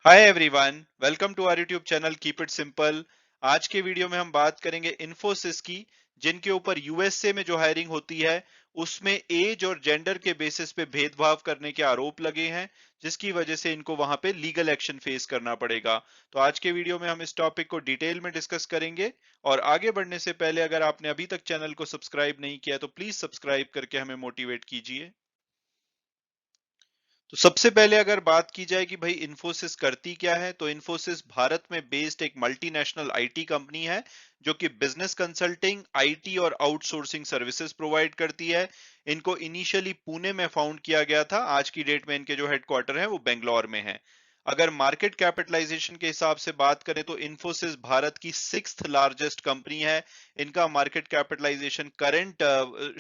Hi everyone, welcome to our YouTube channel keep it simple. आज के video में हम बात करेंगे इन्फोसिस की, जिनके ऊपर यूएसए में जो हायरिंग होती है उसमें एज और जेंडर के बेसिस पे भेदभाव करने के आरोप लगे हैं, जिसकी वजह से इनको वहां पे लीगल एक्शन फेस करना पड़ेगा। तो आज के वीडियो में हम इस टॉपिक को डिटेल में डिस्कस करेंगे। और आगे बढ़ने से पहले अगर आपने अभी तक चैनल को सब्सक्राइब नहीं किया तो प्लीज सब्सक्राइब करके हमें मोटिवेट कीजिए। तो सबसे पहले अगर बात की जाए कि भाई इन्फोसिस करती क्या है, तो इन्फोसिस भारत में बेस्ड एक मल्टीनेशनल आईटी कंपनी है जो कि बिजनेस कंसल्टिंग, आईटी और आउटसोर्सिंग सर्विसेज प्रोवाइड करती है। इनको इनिशियली पुणे में फाउंड किया गया था। आज की डेट में इनके जो हेडक्वार्टर है वो बेंगलोर में है। अगर मार्केट कैपिटलाइजेशन के हिसाब से बात करें तो इन्फोसिस भारत की सिक्स्थ लार्जेस्ट कंपनी है। इनका market capitalisation current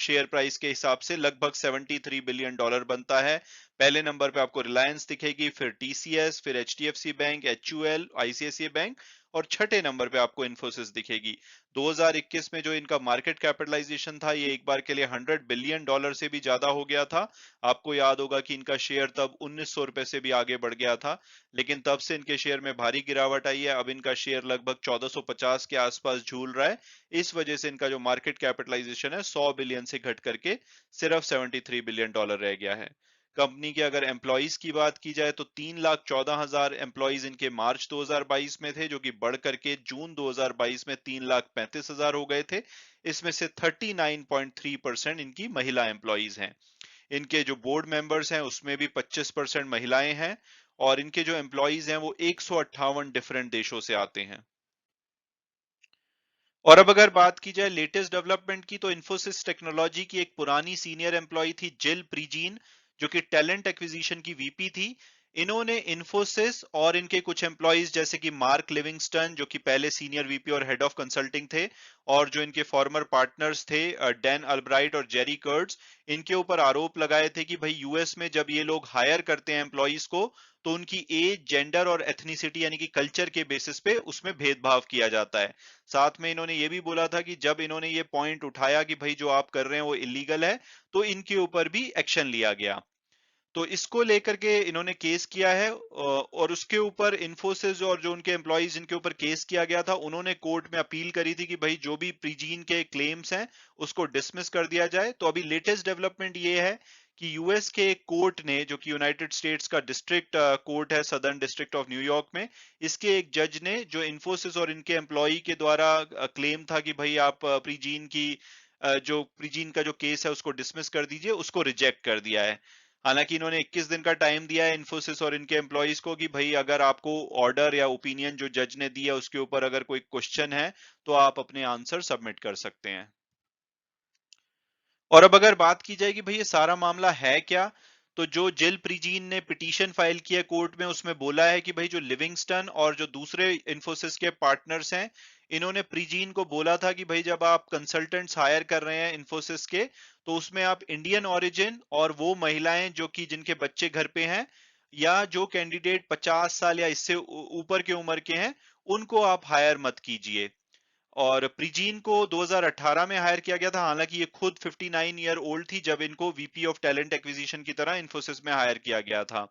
share price के हिसाब से लगभग $73 बिलियन बनता है। पहले नंबर पे आपको रिलायंस दिखेगी, फिर टीसीएस, फिर HDFC bank, HUL, ICICI bank और छठे नंबर पे आपको इन्फोसिस दिखेगी। 2021 में जो इनका मार्केट कैपिटलाइजेशन था ये एक बार के लिए $100 बिलियन से भी ज्यादा हो गया था। आपको याद होगा कि इनका शेयर तब ₹1900 से भी आगे बढ़ गया था, लेकिन तब से इनके शेयर में भारी गिरावट आई है। अब इनका शेयर लगभग 1450 के आसपास झूल रहा है। इस वजह से इनका जो मार्केट कैपिटलाइजेशन है 100 बिलियन से घट करके सिर्फ $73 बिलियन रह गया है। कंपनी के अगर एम्प्लॉइज की बात की जाए तो 3,14,000 एम्प्लॉइज इनके मार्च 2022 में थे, जो कि बढ़ करके जून 2022 में 3,35,000 हो गए थे। इसमें से 39.3% इनकी महिला एम्प्लॉइज हैं। इनके जो बोर्ड मेंबर्स हैं उसमें भी 25% महिलाएं हैं। और इनके जो एम्प्लॉइज हैं वो 158 डिफरेंट देशों से आते हैं। और अब अगर बात की जाए लेटेस्ट डेवलपमेंट की, तो इन्फोसिस टेक्नोलॉजी की एक पुरानी सीनियर एम्प्लॉय थी जिल प्रीजीन, जो कि टैलेंट एक्विजिशन की वीपी थी। इन्होंने इन्फोसिस और इनके कुछ एम्प्लॉयज जैसे कि मार्क लिविंगस्टन, जो कि पहले सीनियर वीपी और हेड ऑफ कंसल्टिंग थे, और जो इनके फॉर्मर पार्टनर्स थे डैन अल्ब्राइट और जेरी कर्ट्स, इनके ऊपर आरोप लगाए थे कि भाई यूएस में जब ये लोग हायर करते हैं एम्प्लॉयज को तो उनकी एज, जेंडर और एथनिसिटी यानी कि कल्चर के बेसिस पे उसमें भेदभाव किया जाता है। साथ में इन्होंने ये भी बोला था कि जब इन्होंने ये पॉइंट उठाया कि भाई जो आप कर रहे हैं वो इलीगल है, तो इनके ऊपर भी एक्शन लिया गया। तो इसको लेकर के इन्होंने केस किया है, और उसके ऊपर इन्फोसिस और जो उनके एम्प्लॉयज जिनके ऊपर केस किया गया था उन्होंने कोर्ट में अपील करी थी कि भाई जो भी प्रीजीन के क्लेम्स हैं उसको डिसमिस कर दिया जाए। तो अभी लेटेस्ट डेवलपमेंट ये है कि यूएस के एक कोर्ट ने, जो कि यूनाइटेड स्टेट्स का डिस्ट्रिक्ट कोर्ट है, सदर्न डिस्ट्रिक्ट ऑफ न्यूयॉर्क में, इसके एक जज ने जो इन्फोसिस और इनके एम्प्लॉय के द्वारा क्लेम था कि भाई आप प्रीजीन की जो प्रीजीन का जो केस है उसको डिसमिस कर दीजिए, उसको रिजेक्ट कर दिया है। हालांकि इन्होंने 21 दिन का टाइम दिया है इन्फोसिस और इनके एम्प्लॉयज को कि भाई अगर आपको ऑर्डर या ओपिनियन जो जज ने दिया उसके ऊपर अगर कोई क्वेश्चन है तो आप अपने आंसर सबमिट कर सकते हैं। और अब अगर बात की जाए कि भाई ये सारा मामला है क्या, तो जो जिल प्रीजीन ने पिटीशन फाइल किया कोर्ट में उसमें बोला है कि भाई जो लिविंगस्टन और जो दूसरे इन्फोसिस के पार्टनर्स हैं, इन्होंने प्रीजीन को बोला था कि भाई जब आप कंसल्टेंट्स हायर कर रहे हैं इन्फोसिस के, तो उसमें आप इंडियन ओरिजिन और वो महिलाएं जो कि जिनके बच्चे घर पे हैं, या जो कैंडिडेट 50 साल या इससे ऊपर के उम्र के हैं, उनको आप हायर मत कीजिए। और प्रीजीन को 2018 में हायर किया गया था। हालांकि ये खुद 59 ईयर ओल्ड थी जब इनको वीपी ऑफ टैलेंट एक्विजिशन की तरह इन्फोसिस में हायर किया गया था।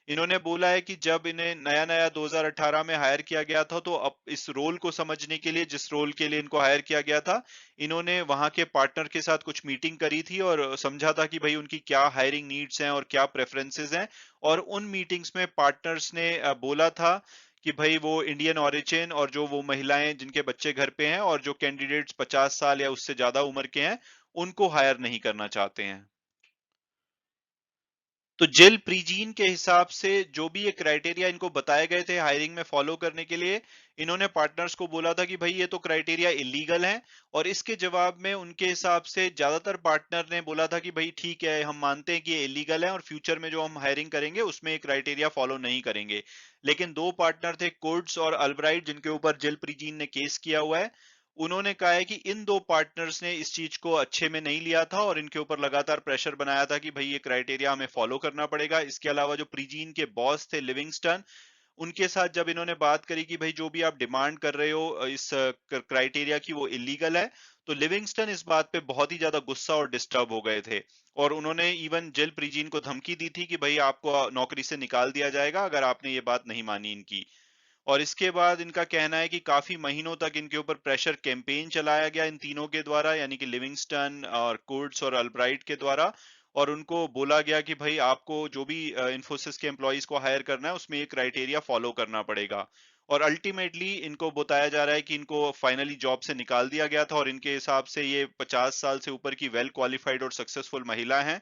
इन्होंने बोला है कि जब इन्हें नया नया 2018 में हायर किया गया था, तो अब इस रोल को समझने के लिए, जिस रोल के लिए इनको हायर किया गया था, इन्होंने वहां के पार्टनर के साथ कुछ मीटिंग करी थी और समझा था कि भाई उनकी क्या हायरिंग नीड्स हैं और क्या प्रेफरेंसेस हैं। और उन मीटिंग्स में पार्टनर्स ने बोला था कि भाई वो इंडियन ओरिजिन और जो वो महिलाएं जिनके बच्चे घर पे हैं और जो कैंडिडेट्स 50 साल या उससे ज्यादा उम्र के हैं, उनको हायर नहीं करना चाहते हैं। तो जिल प्रीजीन के हिसाब से जो भी ये क्राइटेरिया इनको बताए गए थे हायरिंग में फॉलो करने के लिए, इन्होंने पार्टनर्स को बोला था कि भाई ये तो क्राइटेरिया इलीगल है। और इसके जवाब में उनके हिसाब से ज्यादातर पार्टनर ने बोला था कि भाई ठीक है, हम मानते हैं कि ये इलीगल है और फ्यूचर में जो हम हायरिंग करेंगे उसमें ये क्राइटेरिया फॉलो नहीं करेंगे। लेकिन दो पार्टनर थे, कोड्स और अल्ब्राइट, जिनके ऊपर जिल प्रीजीन ने केस किया हुआ है। उन्होंने कहा है कि इन दो पार्टनर्स ने इस चीज को अच्छे में नहीं लिया था और इनके ऊपर लगातार प्रेशर बनाया था कि भाई ये क्राइटेरिया हमें फॉलो करना पड़ेगा। इसके अलावा जो प्रीजीन के बॉस थे लिविंगस्टन, उनके साथ जब इन्होंने बात करी कि भाई जो भी आप डिमांड कर रहे हो इस क्राइटेरिया की वो इलीगल है, तो लिविंगस्टन इस बात पे बहुत ही ज्यादा गुस्सा और डिस्टर्ब हो गए थे, और उन्होंने इवन जिल प्रीजीन को धमकी दी थी कि भाई आपको नौकरी से निकाल दिया जाएगा अगर आपने ये बात नहीं मानी इनकी। और इसके बाद इनका कहना है कि काफी महीनों तक इनके ऊपर प्रेशर कैंपेन चलाया गया इन तीनों के द्वारा, यानी कि लिविंगस्टन और कुर्ट्स और अल्ब्राइट के द्वारा। और उनको बोला गया कि भाई आपको जो भी इन्फोसिस के एम्प्लॉयज को हायर करना है उसमें ये क्राइटेरिया फॉलो करना पड़ेगा। और अल्टीमेटली इनको बताया जा रहा है कि इनको फाइनली जॉब से निकाल दिया गया था, और इनके हिसाब से ये 50 साल से ऊपर की वेल क्वालिफाइड और सक्सेसफुल महिला हैं,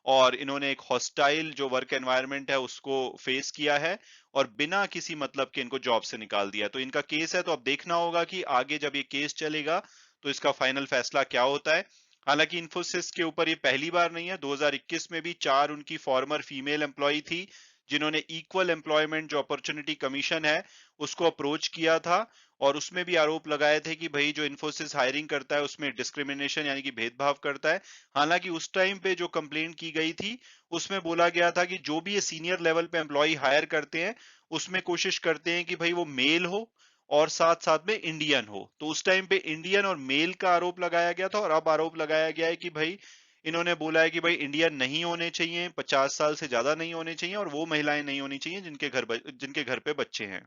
और इन्होंने एक हॉस्टाइल जो वर्क एनवायरनमेंट है उसको फेस किया है, और बिना किसी मतलब के इनको जॉब से निकाल दिया। तो इनका केस है, तो अब देखना होगा कि आगे जब ये केस चलेगा तो इसका फाइनल फैसला क्या होता है। हालांकि इन्फोसिस के ऊपर ये पहली बार नहीं है, 2021 में भी 4 उनकी फॉर्मर फीमेल एम्प्लॉय थी जिन्होंने इक्वल एम्प्लॉयमेंट जो अपॉर्चुनिटी कमीशन है उसको अप्रोच किया था, और उसमें भी आरोप लगाए थे कि भाई जो इन्फोसिस हायरिंग करता है उसमें डिस्क्रिमिनेशन यानी कि भेदभाव करता है। हालांकि उस टाइम पे जो कंप्लेंट की गई थी उसमें बोला गया था कि जो भी ये सीनियर लेवल पे एम्प्लॉय हायर करते हैं उसमें कोशिश करते हैं कि भाई वो मेल हो और साथ साथ में इंडियन हो। तो उस टाइम पे इंडियन और मेल का आरोप लगाया गया था, और अब आरोप लगाया गया है कि भाई इन्होंने बोला है कि भाई इंडियन नहीं होने चाहिए, 50 साल से ज्यादा नहीं होने चाहिए, और वो महिलाएं नहीं होनी चाहिए जिनके घर पे बच्चे हैं।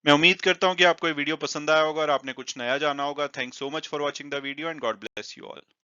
मैं उम्मीद करता हूं कि आपको ये वीडियो पसंद आया होगा और आपने कुछ नया जाना होगा। Thanks so much for watching the video and God bless you all.